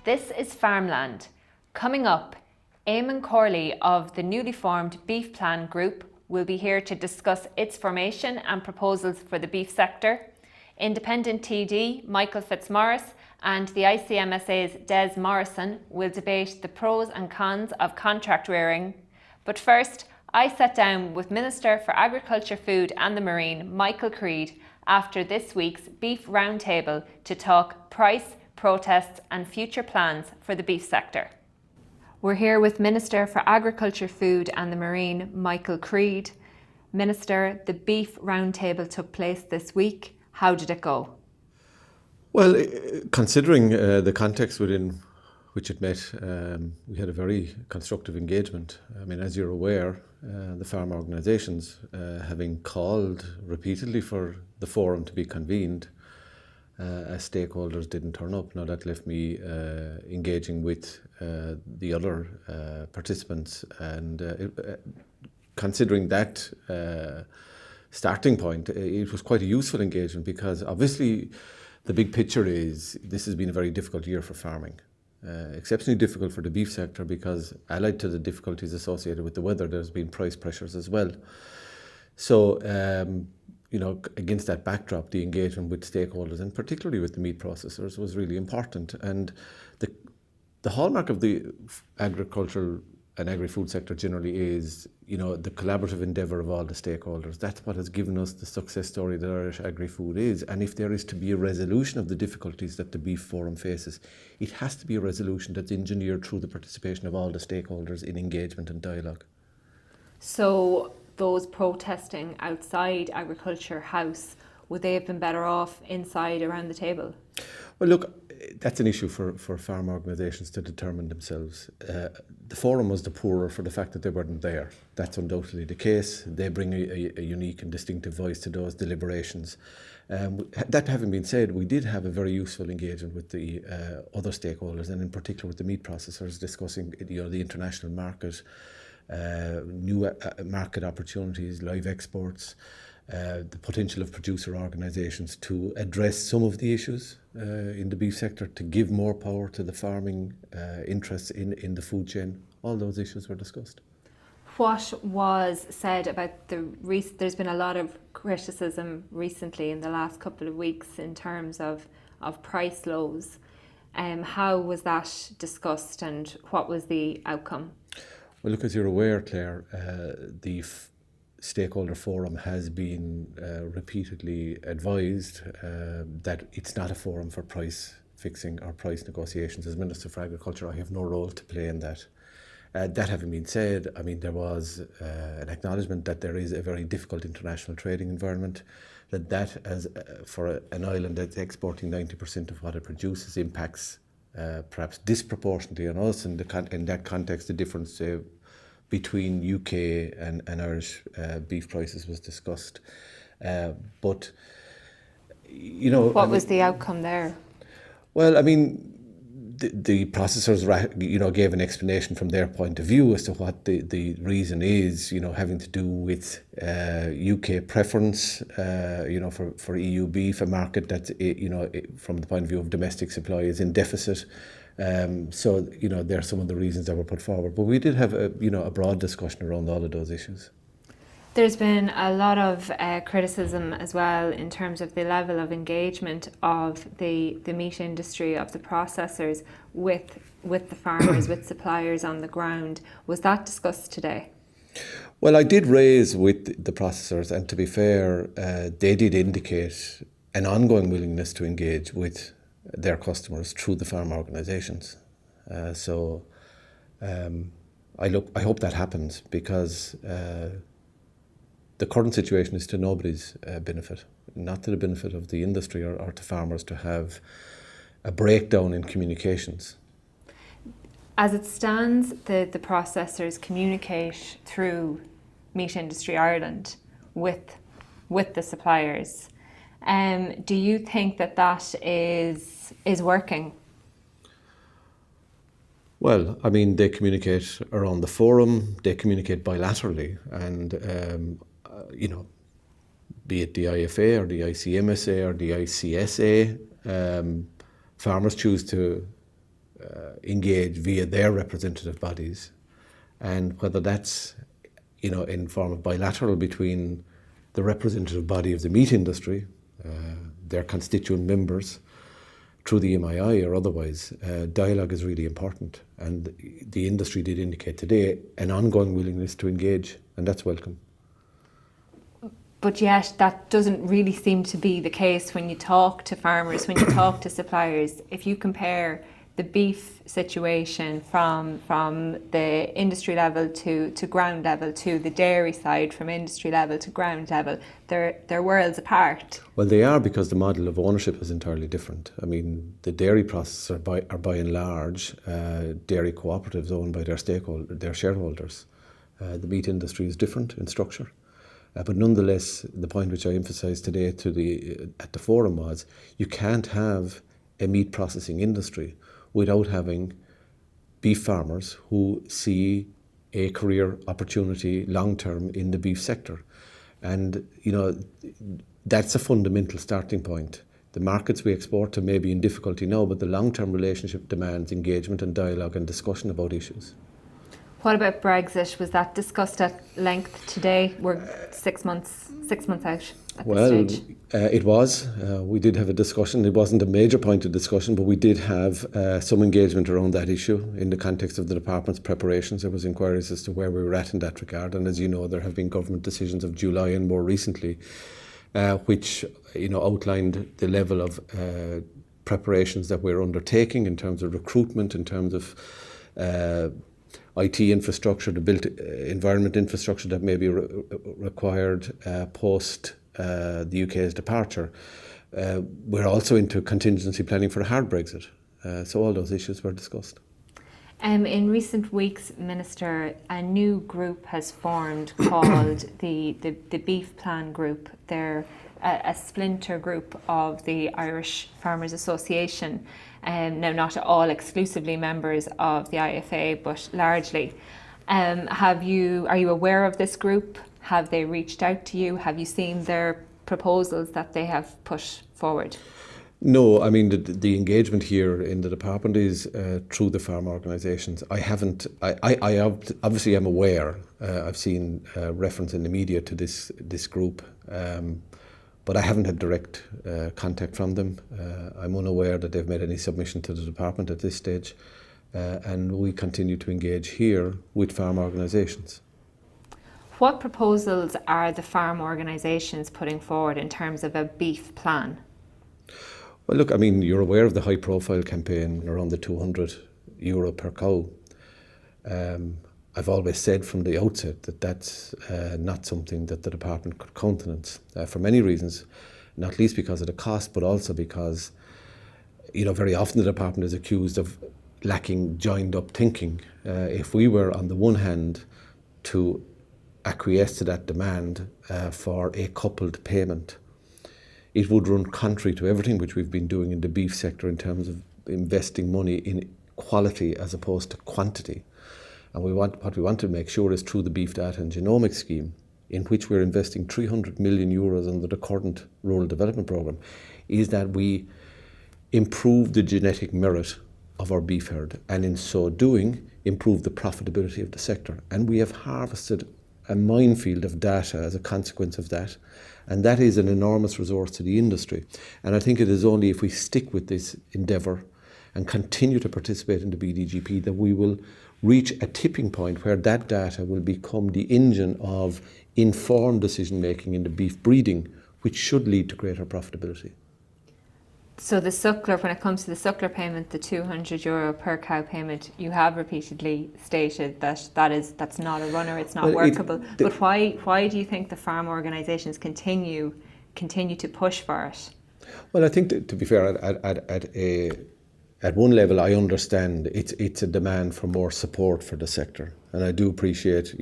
This is FarmLand. Coming up, Eamon Corley of the newly formed Beef Plan Group will be here to discuss its formation and proposals for the beef sector. Independent TD Michael Fitzmaurice and the ICMSA's Des Morrison will debate the pros and cons of contract rearing. But first, I sat down with Minister for Agriculture, Food and the Marine, Michael Creed, after this week's Beef Roundtable to talk price, protests and future plans for the beef sector. We're here with Minister for Agriculture, Food and the Marine, Michael Creed. Minister, the Beef Roundtable took place this week. How did it go? Well, considering the context within which it met, we had a very constructive engagement. I mean, as you're aware, the farm organisations, having called repeatedly for the forum to be convened, as stakeholders didn't turn up. Now that left me engaging with the other participants, and considering that starting point, it was quite a useful engagement, because obviously the big picture is this has been a very difficult year for farming. Exceptionally difficult for the beef sector, because allied to the difficulties associated with the weather, there's been price pressures as well. So, against that backdrop, the engagement with stakeholders, and particularly with the meat processors, was really important. And the hallmark of the agricultural and agri-food sector generally is, the collaborative endeavour of all the stakeholders. That's what has given us the success story that Irish agri-food is. And if there is to be a resolution of the difficulties that the Beef Forum faces, it has to be a resolution that's engineered through the participation of all the stakeholders in engagement and dialogue. So those protesting outside Agriculture House, would they have been better off inside around the table? Well, look, that's an issue for farm organisations to determine themselves. The forum was the poorer for the fact that they weren't there. That's undoubtedly the case. They bring a unique and distinctive voice to those deliberations. That having been said, we did have a very useful engagement with the other stakeholders, and in particular with the meat processors, discussing the international market, new market opportunities, live exports, the potential of producer organisations to address some of the issues in the beef sector, to give more power to the farming interests in the food chain. All those issues were discussed. What was said about there's been a lot of criticism recently in the last couple of weeks in terms of price lows. How was that discussed, and what was the outcome? Well, look, as you're aware, Claire, the stakeholder forum has been repeatedly advised that it's not a forum for price fixing or price negotiations. As Minister for Agriculture, I have no role to play in that. That having been said, I mean, there was an acknowledgement that there is a very difficult international trading environment, that as for an island that's exporting 90% of what it produces impacts perhaps disproportionately on us. In that context, the difference between UK and Irish beef prices was discussed. What was the outcome there? Well, I mean, the processors, gave an explanation from their point of view as to what the reason is, having to do with UK preference, for EU beef, a market that, from the point of view of domestic supply is in deficit. So, there are some of the reasons that were put forward. But we did have a broad discussion around all of those issues. There's been a lot of criticism as well in terms of the level of engagement of the meat industry, of the processors with the farmers, with suppliers on the ground. Was that discussed today? Well, I did raise with the processors, and to be fair, they did indicate an ongoing willingness to engage with their customers through the farm organisations. I hope that happens, because the current situation is to nobody's benefit, not to the benefit of the industry or to farmers, to have a breakdown in communications. As it stands, the processors communicate through Meat Industry Ireland with the suppliers. Do you think that is working? Well, I mean, they communicate around the forum, they communicate bilaterally, and be it the IFA or the ICMSA or the ICSA, farmers choose to engage via their representative bodies, and whether that's in form of bilateral between the representative body of the meat industry, their constituent members, through the MII or otherwise, dialogue is really important. And the industry did indicate today an ongoing willingness to engage, and that's welcome. But yet that doesn't really seem to be the case when you talk to farmers, when you talk to suppliers. If you compare the beef situation from the industry level to ground level, to the dairy side from industry level to ground level, they're worlds apart. Well, they are, because the model of ownership is entirely different. I mean, the dairy processors are by and large dairy cooperatives owned by their shareholders. The meat industry is different in structure. But nonetheless, the point which I emphasised today at the forum was, you can't have a meat processing industry without having beef farmers who see a career opportunity long term in the beef sector. And that's a fundamental starting point. The markets we export to may be in difficulty now, but the long term relationship demands engagement and dialogue and discussion about issues. What about Brexit? Was that discussed at length today? We're 6 months out at this stage. It was. We did have a discussion. It wasn't a major point of discussion, but we did have some engagement around that issue in the context of the department's preparations. There was inquiries as to where we were at in that regard. And as you know, there have been government decisions of July and more recently, which outlined the level of preparations that we're undertaking in terms of recruitment, in terms of IT infrastructure, the built environment infrastructure that may be required post the UK's departure. We're also into contingency planning for a hard Brexit. So all those issues were discussed. In recent weeks, Minister, a new group has formed called the Beef Plan Group. They're a splinter group of the Irish Farmers Association. Now, not all exclusively members of the IFA, but largely. Are you aware of this group? Have they reached out to you? Have you seen their proposals that they have put forward? No, I mean the engagement here in the department is through the farm organisations. I obviously am aware. I've seen reference in the media to this group, but I haven't had direct contact from them. I'm unaware that they've made any submission to the department at this stage, and we continue to engage here with farm organisations. What proposals are the farm organisations putting forward in terms of a beef plan? Well, look, I mean, you're aware of the high-profile campaign around the €200 per cow. I've always said from the outset that that's not something that the department could countenance for many reasons, not least because of the cost, but also because, very often the department is accused of lacking joined-up thinking. If we were, on the one hand, to acquiesce to that demand for a coupled payment, it would run contrary to everything which we've been doing in the beef sector in terms of investing money in quality as opposed to quantity. And what we want to make sure is through the Beef Data and Genomics Scheme, in which we're investing €300 million under the current Rural Development Programme, is that we improve the genetic merit of our beef herd, and in so doing, improve the profitability of the sector. And we have harvested a minefield of data as a consequence of that. And that is an enormous resource to the industry. And I think it is only if we stick with this endeavour and continue to participate in the BDGP that we will reach a tipping point where that data will become the engine of informed decision making in the beef breeding, which should lead to greater profitability. So the suckler, when it comes to the suckler payment, the €200 per cow payment, you have repeatedly stated that that's not a runner, it's not workable. But why do you think the farm organisations continue to push for it? Well, I think to be fair, at one level, I understand it's a demand for more support for the sector, and I do appreciate,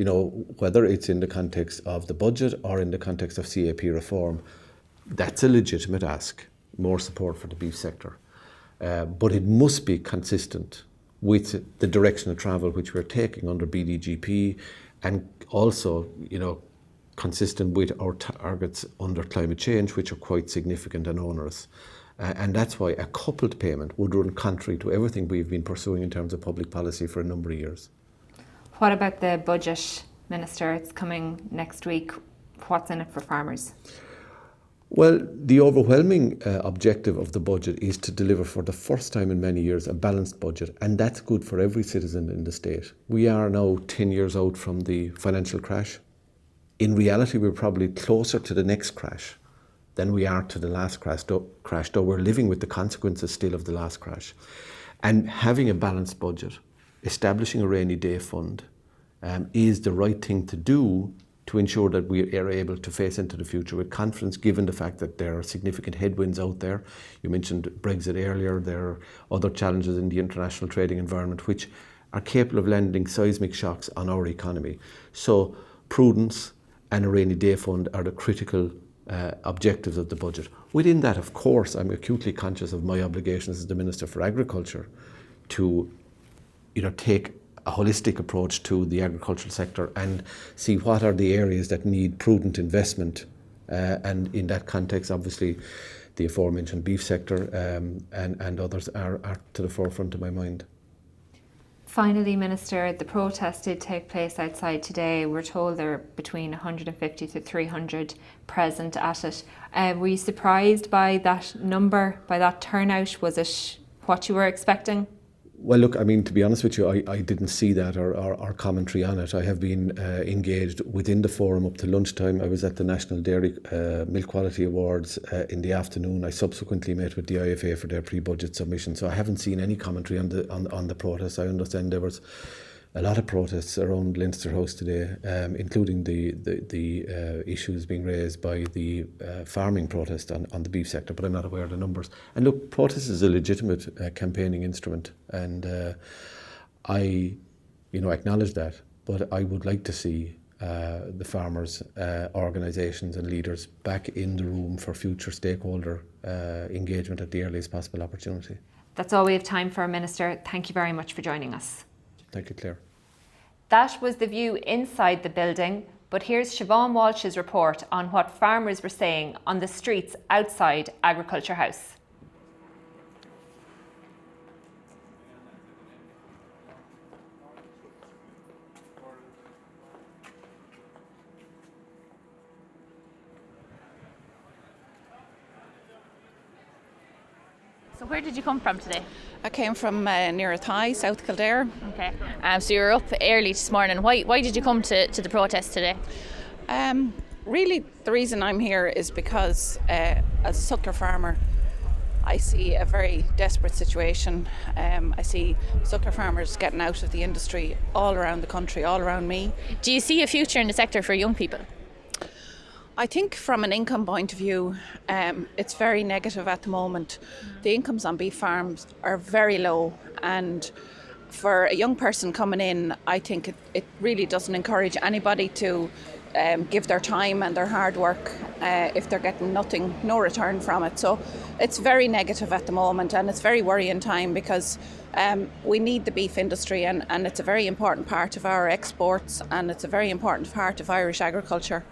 whether it's in the context of the budget or in the context of CAP reform, that's a legitimate ask. More support for the beef sector. But it must be consistent with the direction of travel which we're taking under BDGP, and also, consistent with our targets under climate change, which are quite significant and onerous. And that's why a coupled payment would run contrary to everything we've been pursuing in terms of public policy for a number of years. What about the budget, Minister? It's coming next week. What's in it for farmers? Well, the overwhelming objective of the budget is to deliver for the first time in many years a balanced budget, and that's good for every citizen in the state. We are now 10 years out from the financial crash. In reality, we're probably closer to the next crash than we are to the last crash, though we're living with the consequences still of the last crash. And having a balanced budget, establishing a rainy day fund, is the right thing to do to ensure that we are able to face into the future with confidence, given the fact that there are significant headwinds out there. You mentioned Brexit earlier. There are other challenges in the international trading environment which are capable of landing seismic shocks on our economy. So prudence and a rainy day fund are the critical objectives of the budget. Within that, of course, I'm acutely conscious of my obligations as the Minister for Agriculture to take a holistic approach to the agricultural sector and see what are the areas that need prudent investment. And in that context, obviously, the aforementioned beef sector and others are to the forefront of my mind. Finally, Minister, the protest did take place outside today. We're told there are between 150 to 300 present at it. Were you surprised by that number, by that turnout? Was it what you were expecting? Well, look, I mean, to be honest with you, I didn't see that or commentary on it. I have been engaged within the forum up to lunchtime. I was at the National Dairy Milk Quality Awards in the afternoon. I subsequently met with the IFA for their pre-budget submission. So I haven't seen any commentary on the protest. I understand there was a lot of protests around Leinster House today, including the issues being raised by the farming protest on the beef sector, but I'm not aware of the numbers. And look, protest is a legitimate campaigning instrument, and I acknowledge that, but I would like to see the farmers' organisations and leaders back in the room for future stakeholder engagement at the earliest possible opportunity. That's all we have time for, Minister. Thank you very much for joining us. Thank you, Claire. That was the view inside the building, but here's Siobhan Walsh's report on what farmers were saying on the streets outside Agriculture House. So where did you come from today? I came from near Athy, South Kildare. Okay. So you were up early this morning. Why did you come to the protest today? Really, the reason I'm here is because as a suckler farmer, I see a very desperate situation. I see suckler farmers getting out of the industry all around the country, all around me. Do you see a future in the sector for young people? I think from an income point of view, it's very negative at the moment. The incomes on beef farms are very low, and for a young person coming in, I think it really doesn't encourage anybody to give their time and their hard work if they're getting no return from it. So it's very negative at the moment, and it's very worrying time because we need the beef industry, and it's a very important part of our exports, and it's a very important part of Irish agriculture.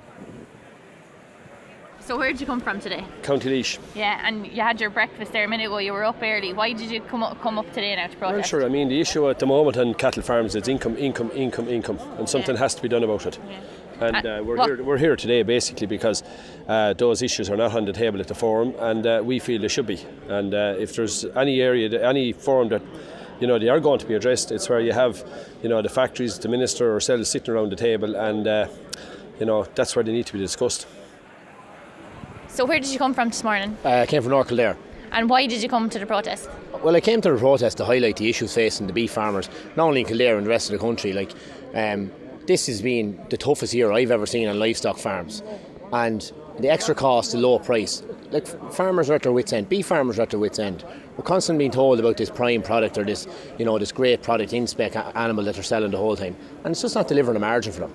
So where did you come from today? County Laois. Yeah, and you had your breakfast there a minute ago. You were up early. Why did you come up today now to protest? Well, sure. I mean, the issue at the moment on cattle farms is income, and something has to be done about it. Yeah. And we're here today basically because those issues are not on the table at the forum, and we feel they should be. And if there's any forum that they are going to be addressed, it's where you have the factories, the minister, or ourselves sitting around the table, and that's where they need to be discussed. So where did you come from this morning? I came from North Kildare. And why did you come to the protest? Well, I came to the protest to highlight the issues facing the beef farmers, not only in Kildare and the rest of the country. This has been the toughest year I've ever seen on livestock farms. And the extra cost, the low price. Farmers are at their wits' end, beef farmers are at their wits' end. We're constantly being told about this prime product or this great product in-spec animal that they're selling the whole time. And it's just not delivering a margin for them,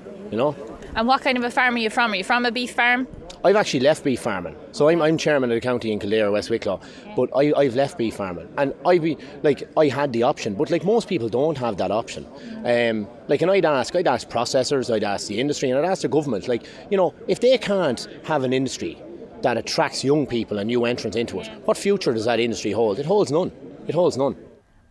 And what kind of a farm are you from? Are you from a beef farm? I've actually left beef farming. So I'm chairman of the county in Kildare, West Wicklow, but I've left beef farming. And I had the option, but most people don't have that option. And I'd ask processors, I'd ask the industry, and I'd ask the government, if they can't have an industry that attracts young people and new entrants into it. What future does that industry hold? It holds none. It holds none.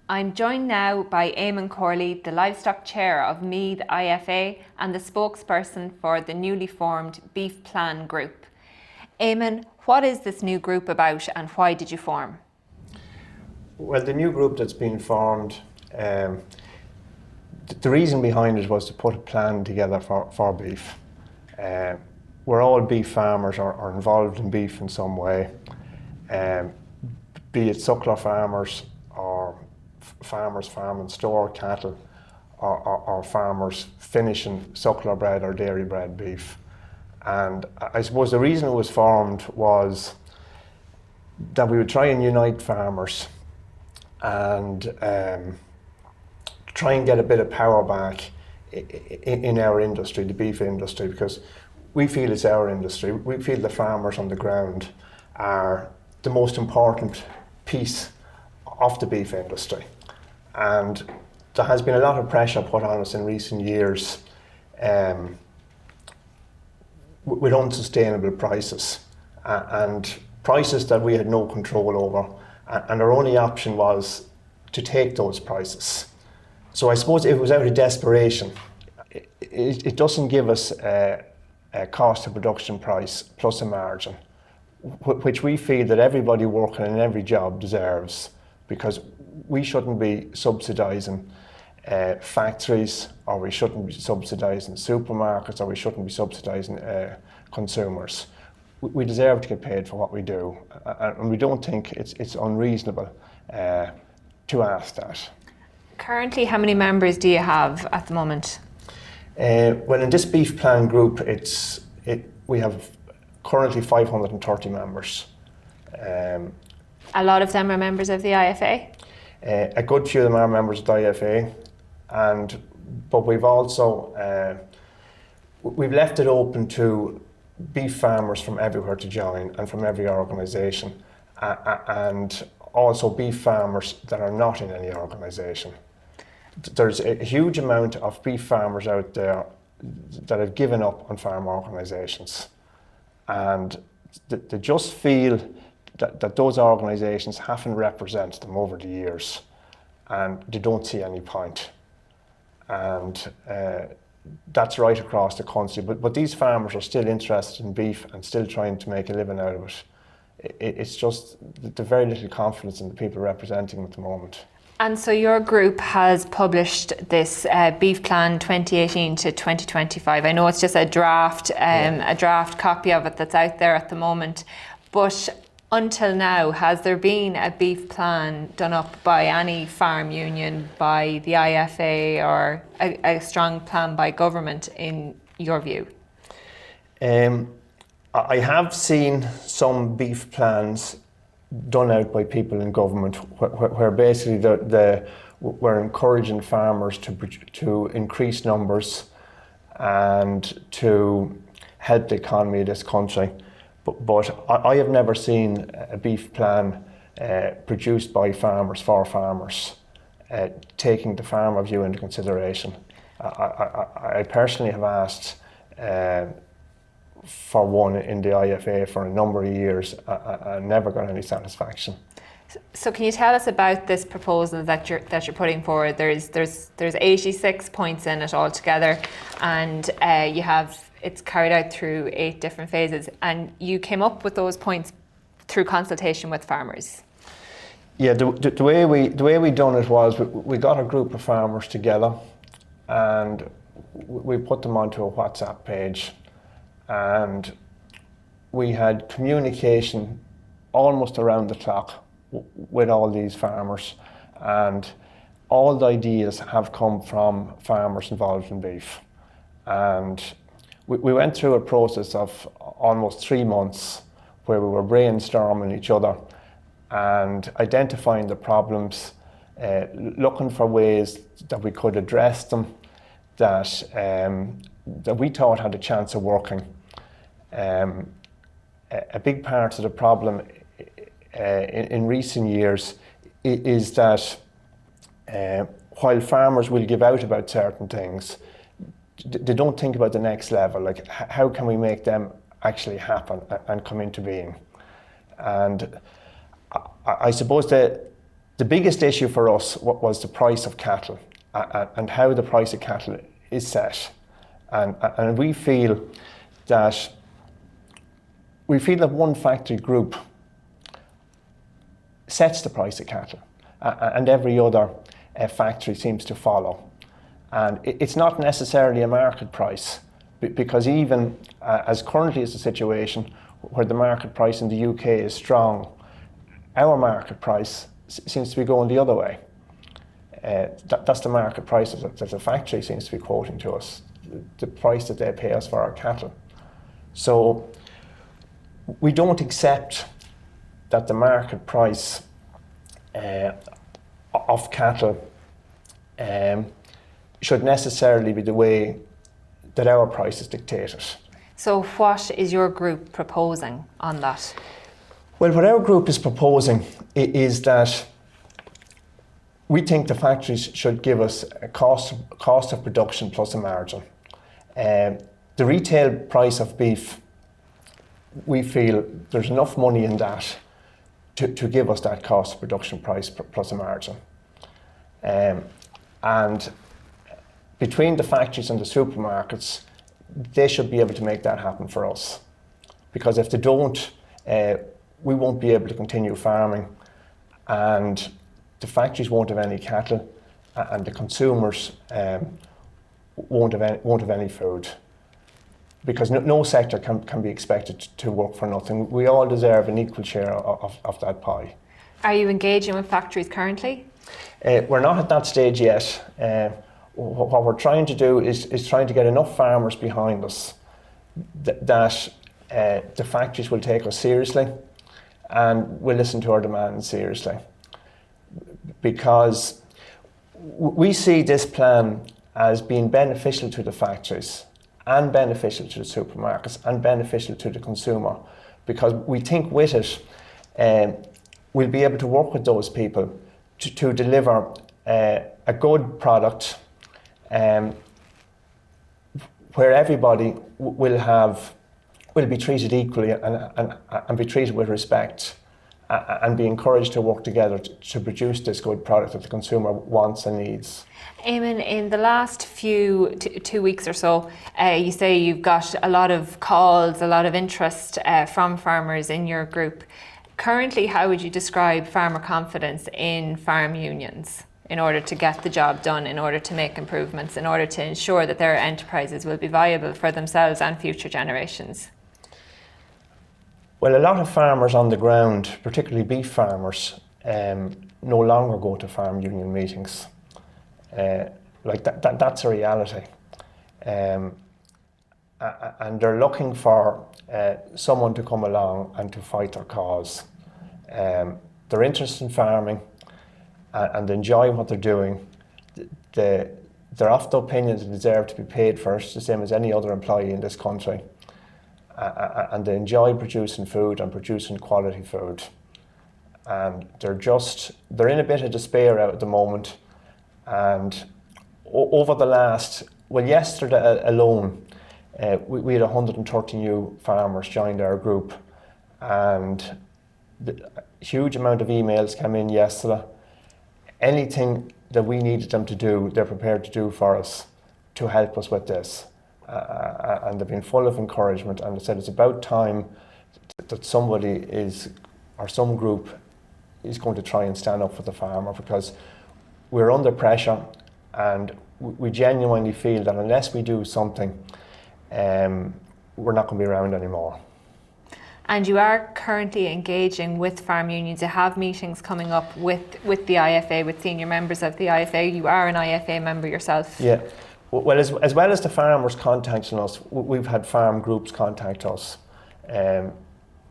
I'm joined now by Eamon Corley, the Livestock Chair of Meath IFA and the spokesperson for the newly formed Beef Plan Group. Eamon, what is this new group about and why did you form? Well, the new group that's been formed, the reason behind it was to put a plan together for beef. We're all beef farmers or involved in beef in some way, be it suckler farmers or farmers farming store cattle or farmers finishing suckler bred or dairy bred beef. And I suppose the reason it was formed was that we would try and unite farmers and try and get a bit of power back in our industry, the beef industry, because we feel it's our industry. We feel the farmers on the ground are the most important piece of the beef industry. And there has been a lot of pressure put on us in recent years with unsustainable prices and prices that we had no control over. And our only option was to take those prices. So I suppose it was out of desperation. It doesn't give us a cost of production price plus a margin, which we feel that everybody working in every job deserves, because we shouldn't be subsidising factories, or we shouldn't be subsidising supermarkets, or we shouldn't be subsidising consumers. We deserve to get paid for what we do, and we don't think it's unreasonable to ask that. Currently, how many members do you have at the moment? Well, in this Beef Plan Group, we have currently 530 members. A lot of them are members of the IFA? A good few of them are members of the IFA, but we've also we've left it open to beef farmers from everywhere to join and from every organisation, and also beef farmers that are not in any organisation. There's a huge amount of beef farmers out there that have given up on farm organisations, and they just feel that those organisations haven't represented them over the years, and they don't see any point. And that's right across the country, but these farmers are still interested in beef and still trying to make a living out of it. It's just the very little confidence in the people representing them at the moment. And so your group has published this Beef Plan 2018 to 2025. I know it's just a draft copy of it that's out there at the moment, but until now, has there been a beef plan done up by any farm union, by the IFA, or a strong plan by government in your view? I have seen some beef plans done out by people in government where basically we're encouraging farmers to increase numbers and to help the economy of this country. But I have never seen a beef plan produced by farmers for farmers, taking the farmer view into consideration. I personally have asked for one in the IFA for a number of years. I never got any satisfaction. So can you tell us about this proposal that you're putting forward? There's 86 points in it altogether, and it's carried out through 8 different phases, and you came up with those points through consultation with farmers. Yeah, the way we done it was we got a group of farmers together, and we put them onto a WhatsApp page, and we had communication almost around the clock with all these farmers, and all the ideas have come from farmers involved in beef. And we went through a process of almost 3 months where we were brainstorming each other and identifying the problems, looking for ways that we could address them, that we thought had a chance of working. A big part of the problem in recent years is that while farmers will give out about certain things, they don't think about the next level, like how can we make them actually happen and come into being. And I suppose the biggest issue for us was the price of cattle and how the price of cattle is set. And we feel that one factory group sets the price of cattle, and every other factory seems to follow. And it's not necessarily a market price, because even as currently is the situation where the market price in the UK is strong, our market price seems to be going the other way. That's the market price that the factory seems to be quoting to us, the price that they pay us for our cattle. So we don't accept that the market price of cattle should necessarily be the way that our price is dictated. So what is your group proposing on that? Well, what our group is proposing is that we think the factories should give us a cost of production plus a margin. The retail price of beef, we feel there's enough money in that to give us that cost of production price plus a margin. And between the factories and the supermarkets, they should be able to make that happen for us. Because if they don't, we won't be able to continue farming, and the factories won't have any cattle, and the consumers won't have any food. Because no sector can be expected to work for nothing. We all deserve an equal share of that pie. Are you engaging with factories currently? We're not at that stage yet. What we're trying to do is trying to get enough farmers behind us that the factories will take us seriously and will listen to our demands seriously. Because we see this plan as being beneficial to the factories and beneficial to the supermarkets and beneficial to the consumer, because we think with it we'll be able to work with those people to deliver a good product where everybody will be treated equally and be treated with respect and be encouraged to work together to produce this good product that the consumer wants and needs. Eamon, in the last few 2 weeks or so, you say you've got a lot of calls, a lot of interest from farmers in your group. Currently, how would you describe farmer confidence in farm unions in order to get the job done, in order to make improvements, in order to ensure that their enterprises will be viable for themselves and future generations? Well, a lot of farmers on the ground, particularly beef farmers, no longer go to farm union meetings. That's a reality. And they're looking for someone to come along and to fight their cause. They're interested in farming and enjoy what they're doing. They're of the opinion they deserve to be paid for it, the same as any other employee in this country. And they enjoy producing food and producing quality food. And they're in a bit of despair out at the moment. And over the yesterday alone, we had 130 new farmers joined our group, and a huge amount of emails came in yesterday. Anything that we needed them to do, they're prepared to do for us to help us with this. And they've been full of encouragement, and they said it's about time that somebody some group is going to try and stand up for the farmer, because we're under pressure and we genuinely feel that unless we do something, we're not going to be around anymore. And you are currently engaging with farm unions. You have meetings coming up with the IFA, with senior members of the IFA. You are an IFA member yourself. Yeah. Well, as well as the farmers contacting us, we've had farm groups contact us.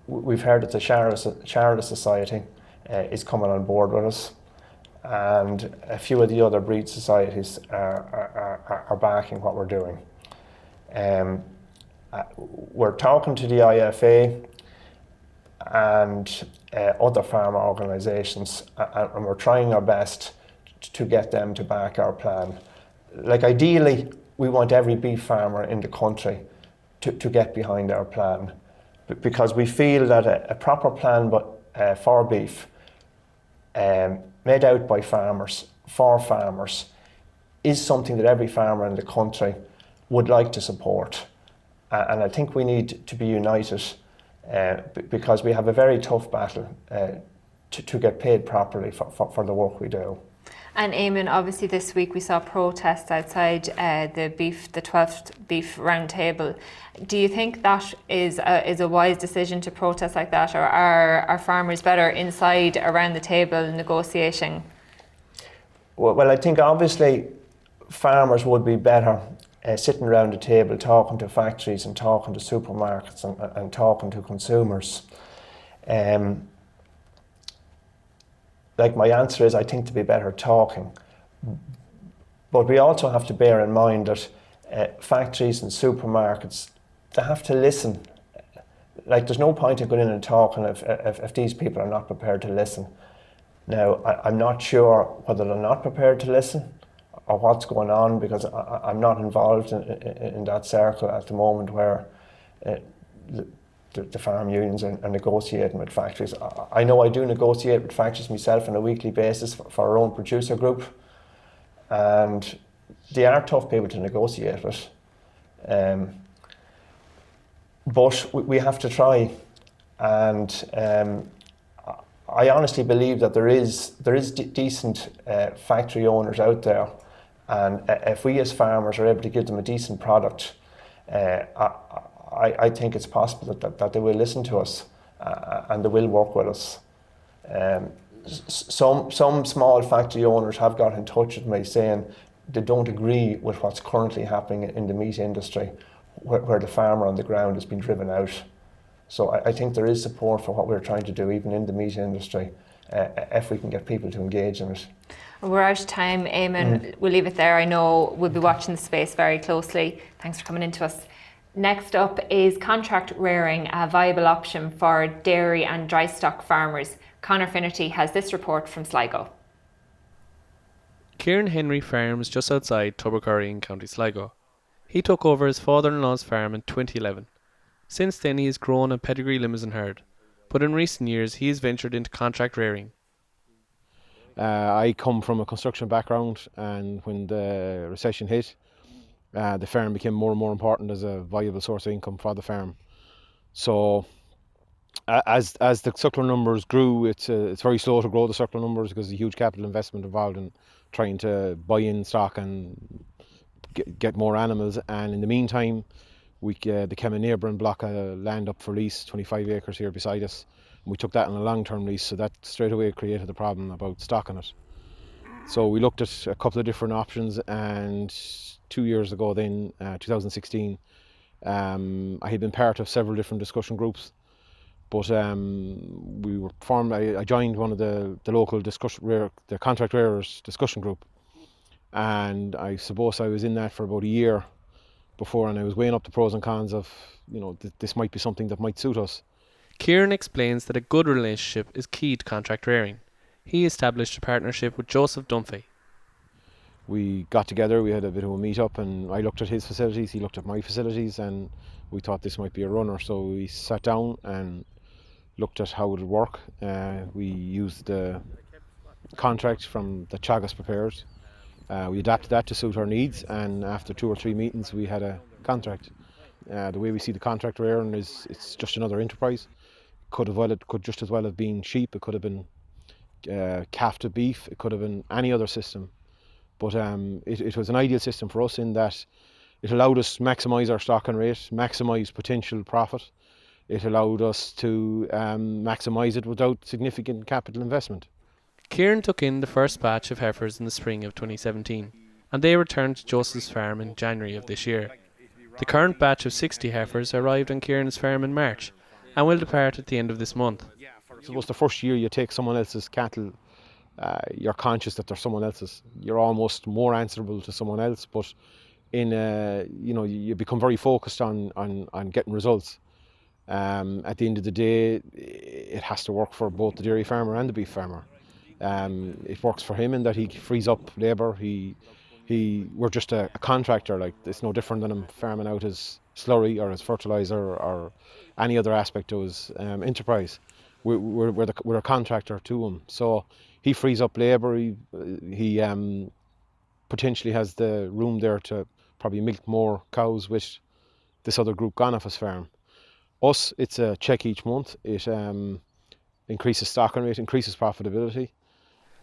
We've heard that the Charlotte Society is coming on board with us, and a few of the other breed societies are backing what we're doing. We're talking to the IFA and other farmer organisations, and we're trying our best to get them to back our plan. Like, ideally, we want every beef farmer in the country to get behind our plan, because we feel that a proper plan for beef, made out by farmers, for farmers, is something that every farmer in the country would like to support. And I think we need to be united because we have a very tough battle to get paid properly for the work we do. And Eamon, obviously this week we saw protests outside the 12th Beef Roundtable. Do you think that is a wise decision to protest like that, or are farmers better inside around the table negotiating? Well, I think obviously farmers would be better sitting around the table talking to factories and talking to supermarkets and talking to consumers. Like my answer is, I think to be better talking. But we also have to bear in mind that factories and supermarkets, they have to listen. Like there's no point in going in and talking if these people are not prepared to listen. Now, I'm not sure whether they're not prepared to listen or what's going on, because I'm not involved in that circle at the moment where the farm unions are negotiating with factories. I know I do negotiate with factories myself on a weekly basis for our own producer group, and they are tough people to negotiate with. But we have to try, and I honestly believe that there is decent factory owners out there, and if we as farmers are able to give them a decent product, I think it's possible that they will listen to us and they will work with us. Some small factory owners have got in touch with me saying they don't agree with what's currently happening in the meat industry, where the farmer on the ground has been driven out. So I think there is support for what we're trying to do, even in the meat industry, if we can get people to engage in it. We're out of time, Eamon. We'll leave it there. I know we'll be watching the space very closely. Thanks for coming in to us. Next up is contract rearing, a viable option for dairy and dry stock farmers. Conor Finnerty has this report from Sligo. Kieran Henry farms just outside Tubbercurry in County Sligo. He took over his father-in-law's farm in 2011. Since then he has grown a pedigree Limousin herd, but in recent years he has ventured into contract rearing. I come from a construction background, and when the recession hit, the farm became more and more important as a viable source of income for the farm. So as the suckler numbers grew, it's very slow to grow the suckler numbers because there's a huge capital investment involved in trying to buy in stock and get more animals. And in the meantime, there came a neighbouring block of land up for lease, 25 acres here beside us. And we took that on a long-term lease, so that straight away created a problem about stocking it. So we looked at a couple of different options, and 2 years ago then, 2016, I had been part of several different discussion groups, but I joined one of the local the contract rearers discussion group, and I suppose I was in that for about a year before, and I was weighing up the pros and cons of, this might be something that might suit us. Kieran explains that a good relationship is key to contract rearing. He established a partnership with Joseph Dunphy. We got together, we had a bit of a meet up, and I looked at his facilities, he looked at my facilities, and we thought this might be a runner. So we sat down and looked at how it would work. We used the contract from the Chagas prepared. We adapted that to suit our needs, and after 2 or 3 meetings we had a contract. The way we see the contract rearing is it's just another enterprise. It could just as well have been sheep, it could have been calf to beef, it could have been any other system. But it was an ideal system for us in that it allowed us to maximise our stocking rate, maximise potential profit. It allowed us to maximise it without significant capital investment. Kieran took in the first batch of heifers in the spring of 2017, and they returned to Joseph's farm in January of this year. The current batch of 60 heifers arrived on Kieran's farm in March and will depart at the end of this month. I suppose the first year you take someone else's cattle, you're conscious that they're someone else's. You're almost more answerable to someone else, but you become very focused on getting results. At the end of the day, it has to work for both the dairy farmer and the beef farmer. It works for him in that he frees up labour. We're just a contractor. Like, it's no different than him farming out his slurry or as fertiliser or any other aspect of his enterprise. We're a contractor to him, so he frees up labour. He potentially has the room there to probably milk more cows with this other group gone off his farm. Us, it's a check each month. It increases stocking rate, increases profitability.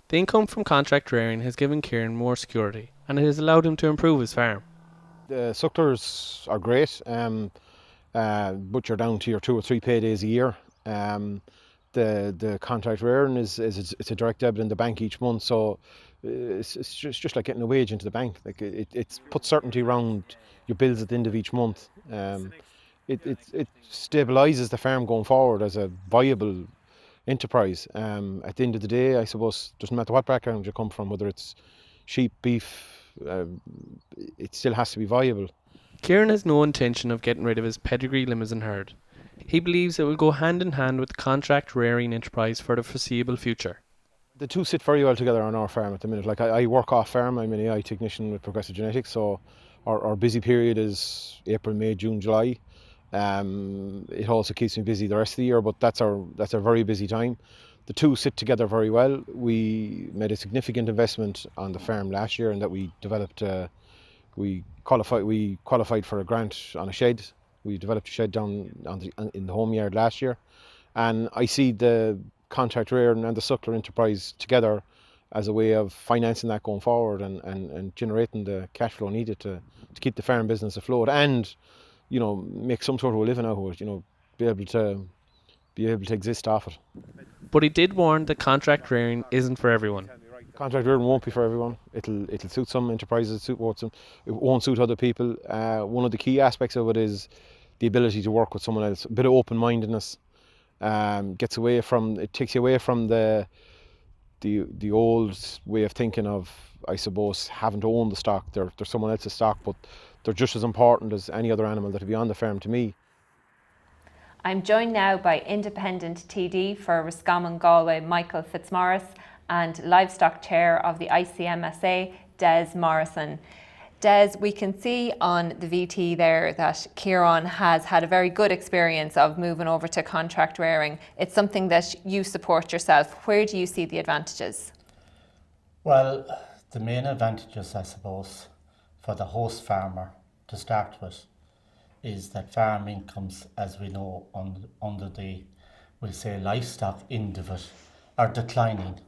The income from contract rearing has given Kieran more security, and it has allowed him to improve his farm. The sucklers are great, but you're down to your 2 or 3 paydays a year. The contract rearing it's a direct debit in the bank each month, so it's just like getting a wage into the bank. Like it puts certainty around your bills at the end of each month. It stabilises the farm going forward as a viable enterprise. At the end of the day, I suppose, doesn't matter what background you come from, whether it's sheep, beef, it still has to be viable. Kieran has no intention of getting rid of his pedigree Limousin herd. He believes it will go hand in hand with the contract rearing enterprise for the foreseeable future. The two sit very well together on our farm at the minute. Like I work off farm, I'm an AI technician with Progressive Genetics, so our busy period is April, May, June, July. It also keeps me busy the rest of the year, but that's our very busy time. The two sit together very well. We made a significant investment on the farm last year, and that we developed. We qualified for a grant on a shed. We developed a shed down in the home yard last year, and I see the contract rearing and the suckler enterprise together as a way of financing that going forward and generating the cash flow needed to keep the farm business afloat and, you know, make some sort of a living out of it. You know, be able to exist off it. But he did warn that contract rearing isn't for everyone. Contract rearing won't be for everyone. It'll suit some enterprises, it won't suit other people. One of the key aspects of it is the ability to work with someone else. A bit of open-mindedness. It takes you away from the old way of thinking of, I suppose, having to own the stock. They're someone else's stock, but they're just as important as any other animal that would be on the farm to me. I'm joined now by Independent TD for Roscommon-Galway, Michael Fitzmaurice, and Livestock Chair of the ICMSA, Des Morrison. Des, we can see on the VT there that Kieran has had a very good experience of moving over to contract rearing. It's something that you support yourself. Where do you see the advantages? Well, the main advantages, I suppose, for the host farmer to start with is that farm incomes, as we know, under the, we'll say, livestock end of it, are declining.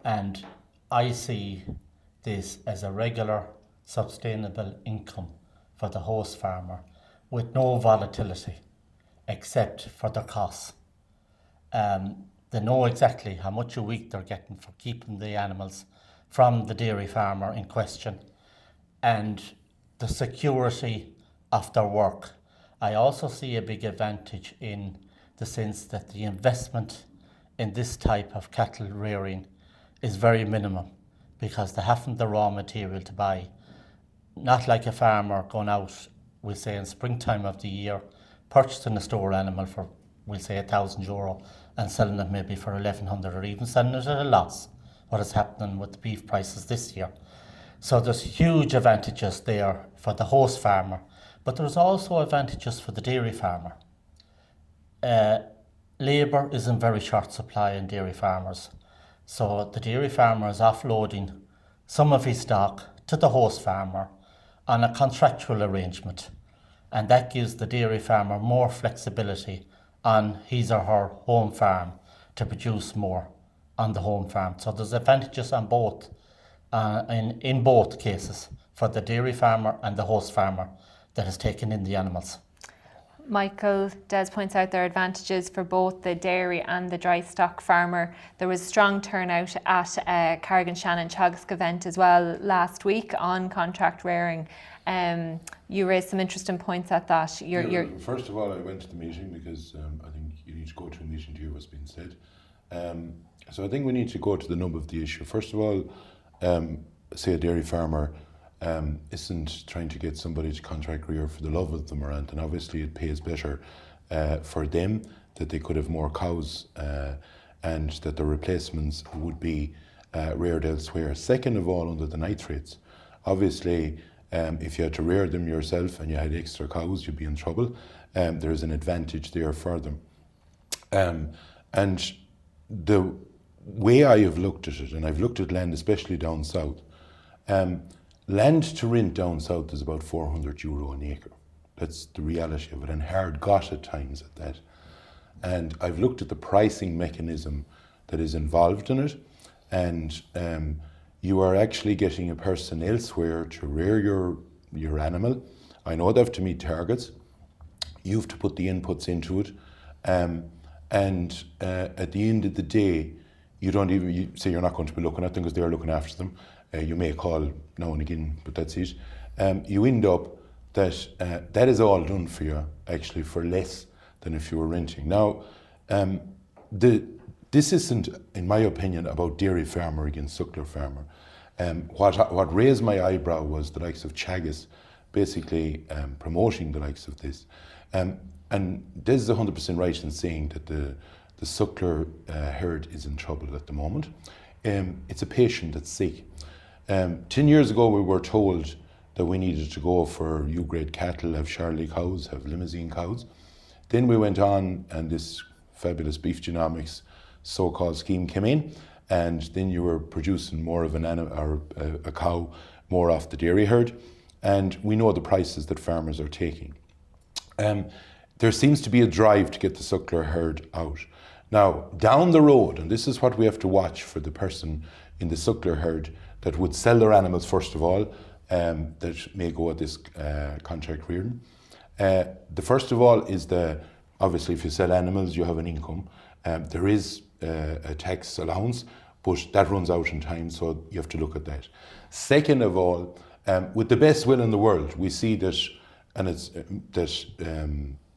And I see this as a regular, sustainable income for the host farmer with no volatility except for their costs. They know exactly how much a week they're getting for keeping the animals from the dairy farmer in question and the security of their work. I also see a big advantage in the sense that the investment in this type of cattle rearing is very minimum because they haven't the raw material to buy. Not like a farmer going out, we'll say in springtime of the year, purchasing a store animal for, we'll say, €1,000 and selling it maybe for 1,100 or even selling it at a loss, what is happening with the beef prices this year. So there's huge advantages there for the host farmer, but there's also advantages for the dairy farmer. Labour is in very short supply in dairy farmers. So the dairy farmer is offloading some of his stock to the host farmer on a contractual arrangement. And that gives the dairy farmer more flexibility on his or her home farm to produce more on the home farm. So there's advantages on both, in both cases, for the dairy farmer and the host farmer that has taken in the animals. Michael, Des points out there are advantages for both the dairy and the dry stock farmer. There was strong turnout at Carrigan Shannon Teagasc event as well last week on contract rearing. You raised some interesting points at that. First of all, I went to the meeting because I think you need to go to a meeting to hear what's being said. So I think we need to go to the nub of the issue. First of all, say a dairy farmer isn't trying to get somebody to contract rear for the love of them or anything. Obviously it pays better for them that they could have more cows and that the replacements would be reared elsewhere. Second of all, under the nitrates, obviously If you had to rear them yourself and you had extra cows, you'd be in trouble. There's an advantage there for them. And the way I have looked at it, and I've looked at land especially down south, land to rent down south is about €400 an acre. That's the reality of it, and hard got at times at that. And I've looked at the pricing mechanism that is involved in it, and you are actually getting a person elsewhere to rear your animal. I know they have to meet targets. You have to put the inputs into it, and at the end of the day, you say you're not going to be looking at them because they're looking after them. You may call now and again, but that's it. You end up that is all done for you actually for less than if you were renting. Now, this isn't, in my opinion, about dairy farmer against suckler farmer. What raised my eyebrow was the likes of Teagasc basically promoting the likes of this. And Des is 100% right in saying that the suckler herd is in trouble at the moment. It's a patient that's sick. 10 years ago we were told that we needed to go for U-grade cattle, have Charolais cows, have Limousin cows. Then we went on and this fabulous beef genomics so-called scheme came in, and then you were producing more of an animal or a cow more off the dairy herd, and we know the prices that farmers are taking. There seems to be a drive to get the suckler herd out. Now, down the road, and this is what we have to watch for the person in the suckler herd that would sell their animals first of all, that may go at this contract rearing. The first of all is obviously if you sell animals you have an income. There is a tax allowance, but that runs out in time, so you have to look at that. Second of all, with the best will in the world, we see that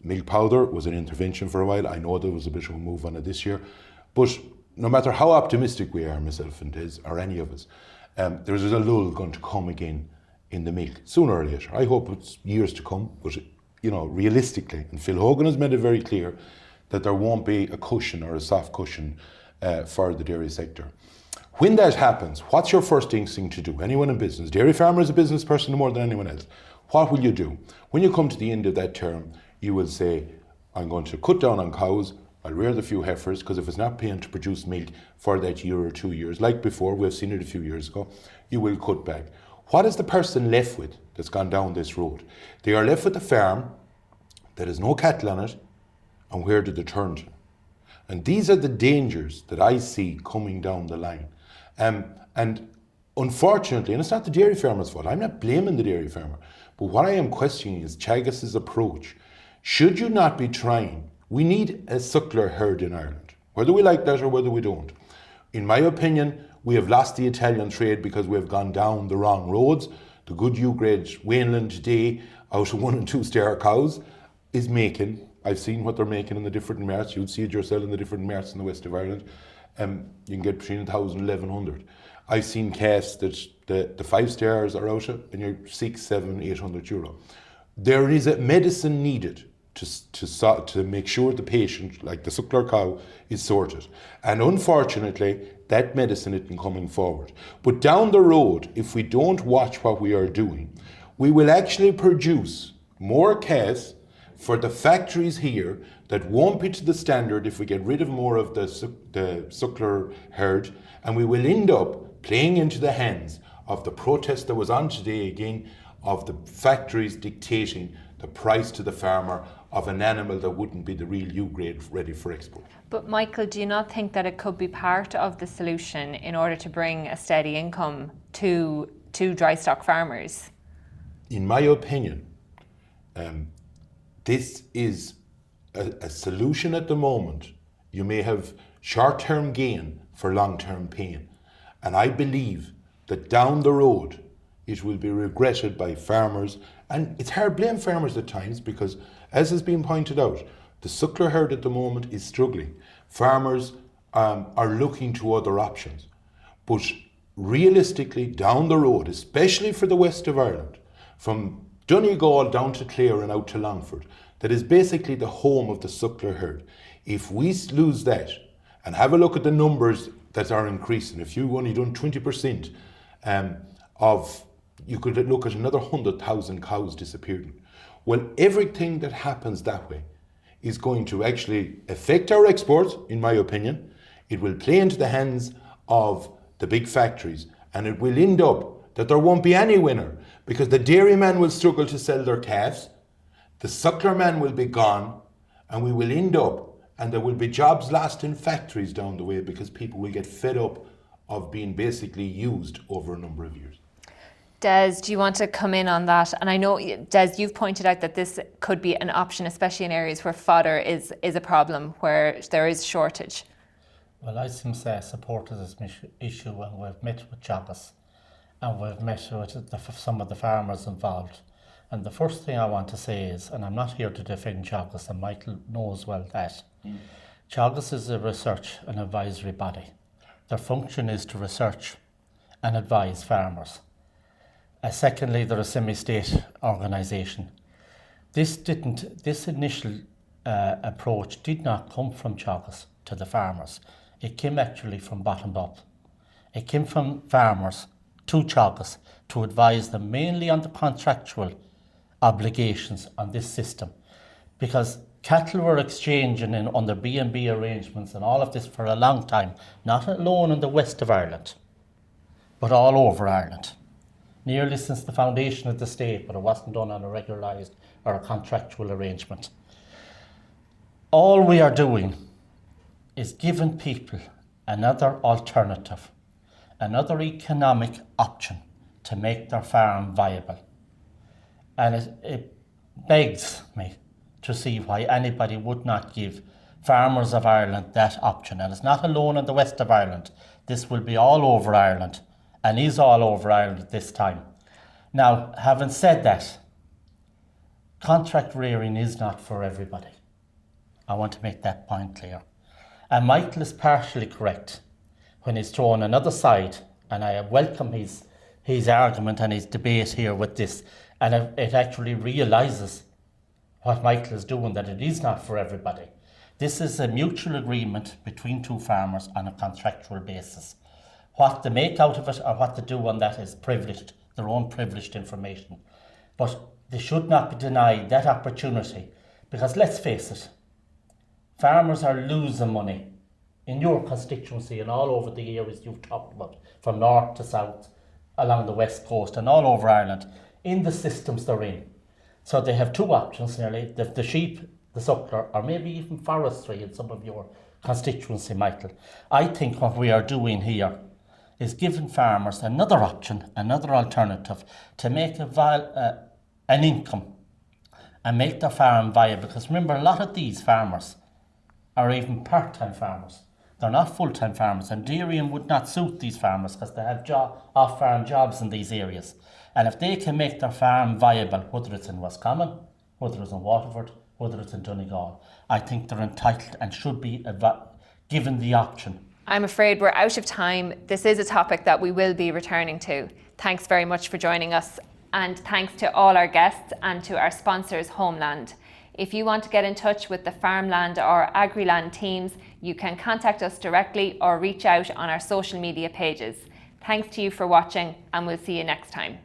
milk powder was an intervention for a while. I know there was a bit of a move on it this year, but no matter how optimistic we are, myself and Des, or any of us, there is a lull going to come again in the milk, sooner or later. I hope it's years to come, but realistically, and Phil Hogan has made it very clear that there won't be a cushion or a soft cushion for the dairy sector. When that happens, what's your first instinct to do? Anyone in business, dairy farmer is a business person more than anyone else. What will you do? When you come to the end of that term, you will say, I'm going to cut down on cows, I'll rear the few heifers, because if it's not paying to produce milk for that year or 2 years, like before, we've seen it a few years ago, you will cut back. What is the person left with that's gone down this road? They are left with a farm that has no cattle on it, and where do they turn to? And these are the dangers that I see coming down the line. And unfortunately, and it's not the dairy farmer's fault, I'm not blaming the dairy farmer, but what I am questioning is Teagasc's approach. Should you not be trying? We need a suckler herd in Ireland, whether we like that or whether we don't. In my opinion, we have lost the Italian trade because we have gone down the wrong roads. The good U-grade Wainland today, out of 1 and 2 star cows, is making, I've seen what they're making in the different marts. You'd see it yourself in the different marts in the west of Ireland. You can get between 1,000 and 1,100. I've seen calves that the 5 stars are out of, and you're 600, 700, 800 euro. There is a medicine needed to make sure the patient, like the suckler cow, is sorted. And unfortunately, that medicine isn't coming forward. But down the road, if we don't watch what we are doing, we will actually produce more calves for the factories here that won't be to the standard if we get rid of more of the suckler herd, and we will end up playing into the hands of the protest that was on today again, of the factories dictating the price to the farmer of an animal that wouldn't be the real U-grade ready for export. But Michael, do you not think that it could be part of the solution in order to bring a steady income to dry stock farmers? In my opinion, this is a solution at the moment. You may have short-term gain for long-term pain. And I believe that down the road, it will be regretted by farmers. And it's hard to blame farmers at times because, as has been pointed out, the suckler herd at the moment is struggling. Farmers are looking to other options. But realistically, down the road, especially for the west of Ireland, from Donegal down to Clare and out to Longford, that is basically the home of the suckler herd. If we lose that, and have a look at the numbers that are increasing, if you've only done 20% of you could look at another 100,000 cows disappearing. Well, everything that happens that way is going to actually affect our exports, in my opinion. It will play into the hands of the big factories, and it will end up that there won't be any winner, because the dairyman will struggle to sell their calves, the suckler man will be gone, and we will end up, and there will be jobs lost in factories down the way, because people will get fed up of being basically used over a number of years. Des, do you want to come in on that? And I know, Des, you've pointed out that this could be an option, especially in areas where fodder is a problem, where there is shortage. Well, ICMSA supported this issue, and we've met with Teagasc, and we've met with some of the farmers involved. And the first thing I want to say is, and I'm not here to defend Teagasc, and Michael knows well that, Teagasc is a research and advisory body. Their function is to research and advise farmers. Secondly, they're a semi-state organisation. This initial approach did not come from Teagasc to the farmers. It came actually from bottom up. It came from farmers to Teagasc to advise them mainly on the contractual obligations on this system, because cattle were exchanging under B&B arrangements and all of this for a long time, not alone in the west of Ireland, but all over Ireland. Nearly since the foundation of the state, but it wasn't done on a regularised or a contractual arrangement. All we are doing is giving people another alternative, another economic option to make their farm viable. And it begs me to see why anybody would not give farmers of Ireland that option. And it's not alone in the west of Ireland. This will be all over Ireland, and is all over Ireland at this time. Now, having said that, contract rearing is not for everybody. I want to make that point clear. And Michael is partially correct when he's thrown another side, and I welcome his argument and his debate here with this, and it actually realises what Michael is doing, that it is not for everybody. This is a mutual agreement between two farmers on a contractual basis. What they make out of it or what they do on that is privileged, their own privileged information. But they should not be denied that opportunity, because let's face it, farmers are losing money in your constituency and all over the areas you've talked about, from north to south, along the west coast and all over Ireland, in the systems they're in. So they have two options nearly, the sheep, the suckler, or maybe even forestry in some of your constituency, Michael. I think what we are doing here is giving farmers another option, another alternative to make an income and make their farm viable. Because remember, a lot of these farmers are even part-time farmers. They're not full-time farmers, and dairying would not suit these farmers because they have off-farm jobs in these areas. And if they can make their farm viable, whether it's in Roscommon, whether it's in Waterford, whether it's in Donegal, I think they're entitled and should be given the option. I'm afraid we're out of time. This is a topic that we will be returning to. Thanks very much for joining us, and thanks to all our guests and to our sponsors, FarmLand. If you want to get in touch with the FarmLand or AgriLand teams, you can contact us directly or reach out on our social media pages. Thanks to you for watching, and we'll see you next time.